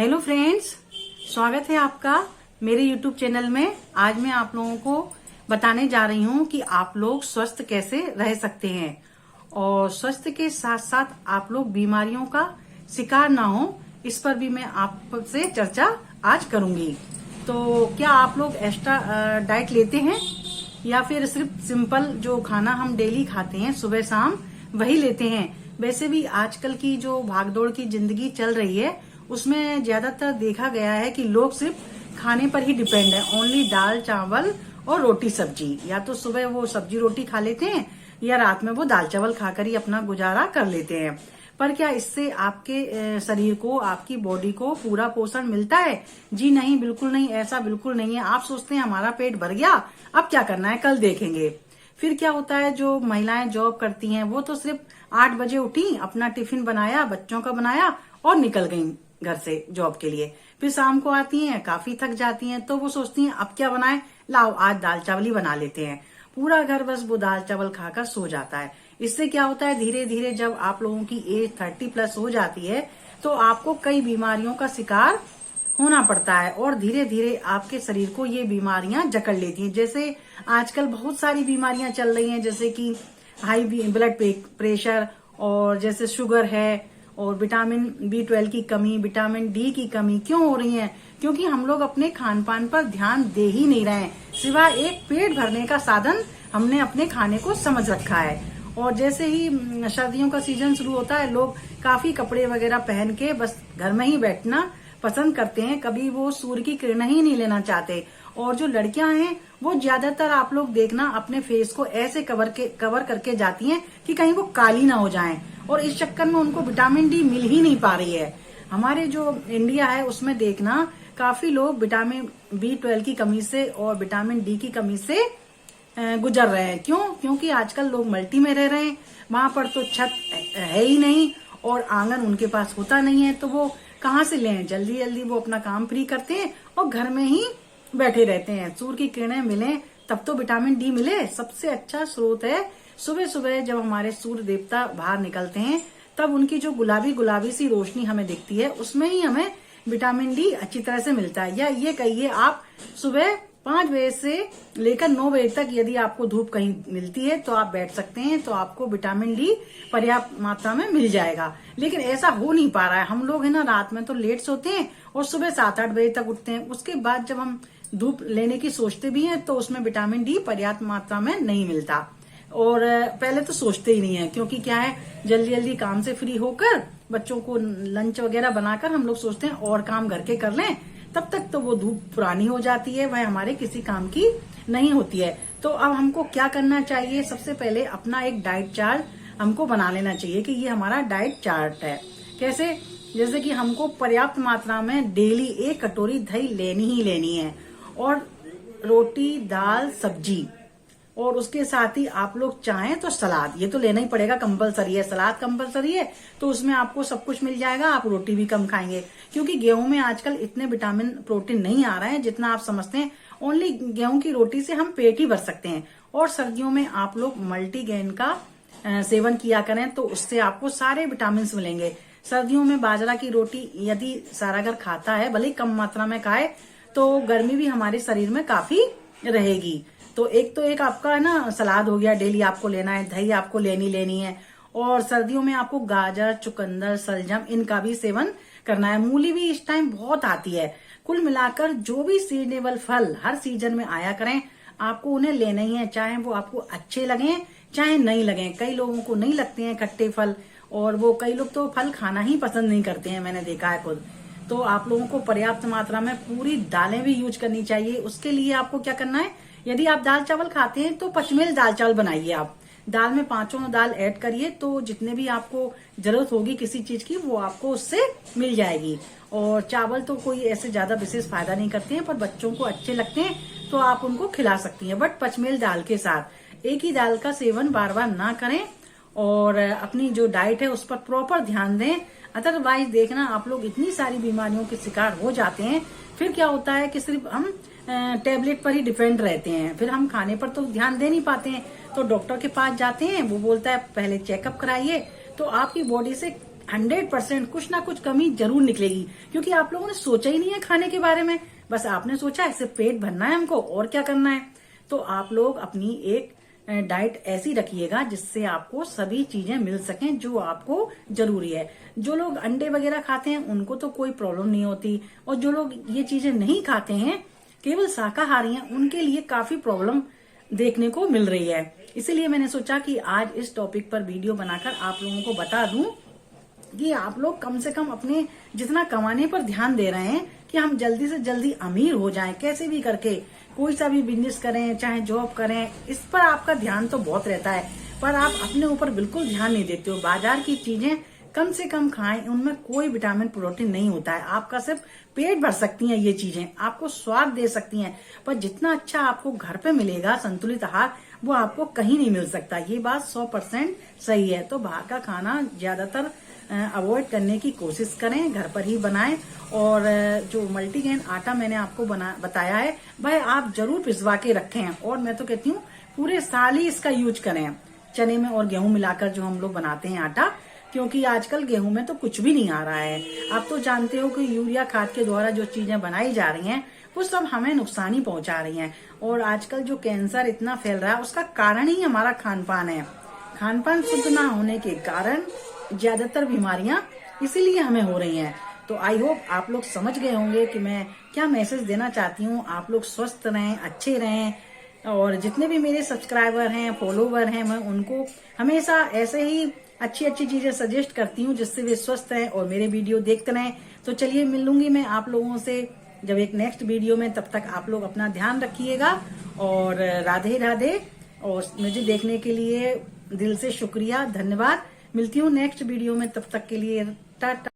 Hello friends, स्वागत है आपका मेरे यूट्यूब चैनल में। आज मैं आप लोगों को बताने जा रही हूँ कि आप लोग स्वस्थ कैसे रह सकते हैं और स्वस्थ के साथ साथ आप लोग बीमारियों का शिकार ना हो, इस पर भी मैं आपसे चर्चा आज करूंगी। तो क्या आप लोग एक्स्ट्रा डाइट लेते हैं या फिर सिर्फ सिंपल जो खाना हम डेली खाते हैं सुबह शाम वही लेते हैं? वैसे भी आजकल की जो भागदौड़ की जिंदगी चल रही है उसमें ज्यादातर देखा गया है कि लोग सिर्फ खाने पर ही डिपेंड है। ओनली दाल चावल और रोटी सब्जी, या तो सुबह वो सब्जी रोटी खा लेते हैं या रात में वो दाल चावल खाकर ही अपना गुजारा कर लेते हैं। पर क्या इससे आपके शरीर को, आपकी बॉडी को पूरा पोषण मिलता है? जी नहीं, बिल्कुल नहीं। ऐसा बिल्कुल नहीं है। आप सोचते हैं हमारा पेट भर गया, अब क्या करना है, कल देखेंगे। फिर क्या होता है, जो महिलाएं जॉब करती हैं वो तो सिर्फ 8 बजे उठी, अपना टिफिन बनाया, बच्चों का बनाया और निकल गई घर से जॉब के लिए। फिर शाम को आती हैं, काफी थक जाती हैं, तो वो सोचती हैं अब क्या बनाए, लाओ आज दाल चावल ही बना लेते हैं। पूरा घर बस वो दाल चावल खाकर सो जाता है। इससे क्या होता है, धीरे धीरे जब आप लोगों की एज 30+ हो जाती है तो आपको कई बीमारियों का शिकार होना पड़ता है और धीरे धीरे आपके शरीर को ये बीमारियां जकड़ लेती हैं। जैसे आजकल बहुत सारी बीमारियां चल रही हैं, जैसे कि हाई ब्लड प्रेशर और जैसे शुगर है, और विटामिन B12 की कमी, विटामिन D की कमी क्यों हो रही है? क्योंकि हम लोग अपने खान पान पर ध्यान दे ही नहीं रहे हैं। सिवाय एक पेट भरने का साधन हमने अपने खाने को समझ रखा है। और जैसे ही सर्दियों का सीजन शुरू होता है, लोग काफी कपड़े वगैरह पहन के बस घर में ही बैठना पसंद करते हैं। कभी वो सूर्य की किरण ही नहीं लेना चाहते। और जो लड़कियां हैं वो ज्यादातर आप लोग देखना अपने फेस को ऐसे कवर करके जाती हैं कि कहीं वो काली ना हो जाएं, और इस चक्कर में उनको विटामिन D मिल ही नहीं पा रही है। हमारे जो इंडिया है उसमें देखना काफी लोग विटामिन B12 की कमी से और विटामिन D की कमी से गुजर रहे हैं। क्यों? क्योंकि आजकल लोग मल्टी में रह रहे हैं, वहां पर तो छत है ही नहीं और आंगन उनके पास होता नहीं है, तो वो कहाँ से लें? जल्दी जल्दी वो अपना काम फ्री करते हैं और घर में ही बैठे रहते हैं। सूर्य की किरणें मिले तब तो विटामिन D मिले। सबसे अच्छा स्रोत है सुबह सुबह जब हमारे सूर्य देवता बाहर निकलते हैं, तब उनकी जो गुलाबी गुलाबी सी रोशनी हमें दिखती है, उसमें ही हमें विटामिन D अच्छी तरह से मिलता है। या ये कहिए आप सुबह 5 बजे से लेकर 9 बजे तक यदि आपको धूप कहीं मिलती है तो आप बैठ सकते हैं, तो आपको विटामिन D पर्याप्त मात्रा में मिल जाएगा। लेकिन ऐसा हो नहीं पा रहा है। हम लोग है ना, रात में तो लेट सोते हैं और सुबह 7-8 बजे तक उठते हैं। उसके बाद जब हम धूप लेने की सोचते भी हैं तो उसमें विटामिन D पर्याप्त मात्रा में नहीं मिलता। और पहले तो सोचते ही नहीं है, क्योंकि क्या है, जल्दी जल्दी काम से फ्री होकर बच्चों को लंच वगैरह बनाकर हम लोग सोचते हैं और काम घर के कर लें, तब तक तो वो धूप पुरानी हो जाती है, वह हमारे किसी काम की नहीं होती है। तो अब हमको क्या करना चाहिए? सबसे पहले अपना एक डाइट चार्ट हमको बना लेना चाहिए कि ये हमारा डाइट चार्ट है। कैसे? जैसे कि हमको पर्याप्त मात्रा में डेली 1 कटोरी दही लेनी ही लेनी है, और रोटी, दाल, सब्जी, और उसके साथ ही आप लोग चाहें तो सलाद, ये तो लेना ही पड़ेगा, कंपलसरी है। सलाद कंपलसरी है, तो उसमें आपको सब कुछ मिल जाएगा। आप रोटी भी कम खाएंगे, क्योंकि गेहूं में आजकल इतने विटामिन प्रोटीन नहीं आ रहे हैं जितना आप समझते हैं। ओनली गेहूं की रोटी से हम पेट ही भर सकते हैं। और सर्दियों में आप लोग मल्टीग्रेन का सेवन किया करें, तो उससे आपको सारे विटामिन मिलेंगे। सर्दियों में बाजरा की रोटी यदि सारा घर खाता है, भले कम मात्रा में खाए, तो गर्मी भी हमारे शरीर में काफी रहेगी। तो एक आपका है ना सलाद हो गया, डेली आपको लेना है। दही आपको लेनी है। और सर्दियों में आपको गाजर, चुकंदर, सलजम, इनका भी सेवन करना है। मूली भी इस टाइम बहुत आती है। कुल मिलाकर जो भी सीजनेबल फल हर सीजन में आया करें, आपको उन्हें लेना ही है, चाहे वो आपको अच्छे लगे चाहे नहीं लगे। कई लोगों को नहीं लगते हैं खट्टे फल, और वो कई लोग तो फल खाना ही पसंद नहीं करते हैं, मैंने देखा है खुद। तो आप लोगों को पर्याप्त मात्रा में पूरी दालें भी यूज करनी चाहिए। उसके लिए आपको क्या करना है, यदि आप दाल चावल खाते हैं तो पचमेल दाल चावल बनाइए। आप दाल में 5 दाल ऐड करिए, तो जितने भी आपको जरूरत होगी किसी चीज की वो आपको उससे मिल जाएगी। और चावल तो कोई ऐसे ज्यादा विशेष फायदा नहीं करते हैं, पर बच्चों को अच्छे लगते हैं तो आप उनको खिला सकती हैं। बट पचमेल दाल के साथ एक ही दाल का सेवन बार बार ना करें, और अपनी जो डाइट है उस पर प्रॉपर ध्यान दें। अदरवाइज देखना आप लोग इतनी सारी बीमारियों के शिकार हो जाते हैं। फिर क्या होता है कि सिर्फ हम टेबलेट पर ही डिपेंड रहते हैं, फिर हम खाने पर तो ध्यान दे नहीं पाते हैं। तो डॉक्टर के पास जाते हैं, वो बोलता है पहले चेकअप कराइए। तो आपकी बॉडी से 100% कुछ ना कुछ कमी जरूर निकलेगी, क्योंकि आप लोगों ने सोचा ही नहीं है खाने के बारे में। बस आपने सोचा ऐसे पेट भरना है हमको और क्या करना है। तो आप लोग अपनी एक डाइट ऐसी रखिएगा जिससे आपको सभी चीजें मिल सकें जो आपको जरूरी है। जो लोग अंडे वगैरह खाते हैं उनको तो कोई प्रॉब्लम नहीं होती, और जो लोग ये चीजें नहीं खाते हैं, केवल शाकाहारी हैं, उनके लिए काफी प्रॉब्लम देखने को मिल रही है। इसीलिए मैंने सोचा कि आज इस टॉपिक पर वीडियो बनाकर आप लोगों को बता दूं कि आप लोग कम से कम अपने जितना कमाने पर ध्यान दे रहे हैं कि हम जल्दी से जल्दी अमीर हो जाएं, कैसे भी करके कोई सा भी बिजनेस करें चाहे जॉब करें, इस पर आपका ध्यान तो बहुत रहता है, पर आप अपने ऊपर बिल्कुल ध्यान नहीं देते हो। बाजार की चीजें कम से कम खाएं, उनमें कोई विटामिन प्रोटीन नहीं होता है। आपका सिर्फ पेट भर सकती हैं ये चीजें, आपको स्वाद दे सकती हैं, पर जितना अच्छा आपको घर पे मिलेगा संतुलित आहार, वो आपको कहीं नहीं मिल सकता। ये बात 100% सही है। तो बाहर का खाना ज्यादातर अवॉइड करने की कोशिश करें, घर पर ही बनाएं। और जो मल्टीग्रेन आटा मैंने आपको बताया है वह आप जरूर पिसवा के रखें, और मैं तो कहती हूँ पूरे साल ही इसका यूज करें, चने में और गेहूं मिलाकर जो हम लोग बनाते हैं आटा, क्योंकि आजकल गेहूं में तो कुछ भी नहीं आ रहा है। आप तो जानते हो कि यूरिया खाद के द्वारा जो चीजें बनाई जा रही हैं वो सब हमें नुकसान ही पहुंचा रही हैं। और आजकल जो कैंसर इतना फैल रहा है उसका कारण ही हमारा खान पान है। खान पान शुद्ध ना होने के कारण ज्यादातर बीमारियां इसीलिए हमें हो रही हैं। तो आई होप आप लोग समझ गए होंगे कि मैं क्या मैसेज देना चाहती हूँ। आप लोग स्वस्थ रहें, अच्छे रहें, और जितने भी मेरे सब्सक्राइबर हैं, फॉलोवर हैं, मैं उनको हमेशा ऐसे ही अच्छी अच्छी चीजें सजेस्ट करती हूँ जिससे वे स्वस्थ रहें और मेरे वीडियो देखते रहें। तो चलिए मिलूंगी मैं आप लोगों से जब एक नेक्स्ट वीडियो में। तब तक आप लोग अपना ध्यान रखिएगा, और राधे राधे। और मुझे देखने के लिए दिल से शुक्रिया, धन्यवाद। मिलती हूँ नेक्स्ट वीडियो में, तब तक के लिए टाटा।